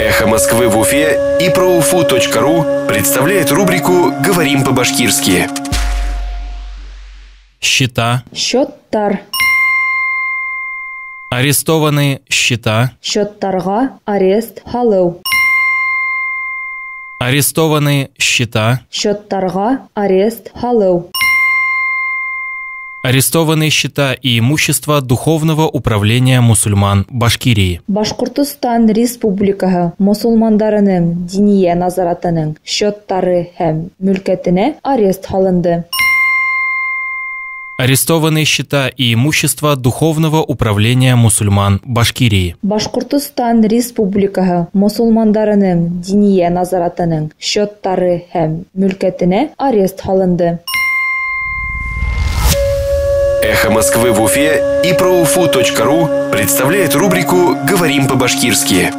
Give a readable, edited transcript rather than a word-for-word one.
Эхо Москвы в Уфе и ProUFU.ру представляет рубрику «Говорим по-башкирски». Счета. Счеттар. Арестованы счета. Счеттарға арест халау. Арестованы счета. Счеттарға арест халау. Арестованы счета и имущество Духовного управления мусульман Башкирии. Башкортостан Республикаһы мусулмандарының диния назаратының счеттары һәм мүлкәтенә арест һалынды. Арестованы счета и имущество Духовного управления мусульман Башкирии. Башкортостан Республикаһы мусулмандарының диния назаратының счеттары һәм мүлкәтенә арест һалынды. Эхо Москвы в Уфе и ProUFU.ру представляет рубрику «Говорим по-башкирски».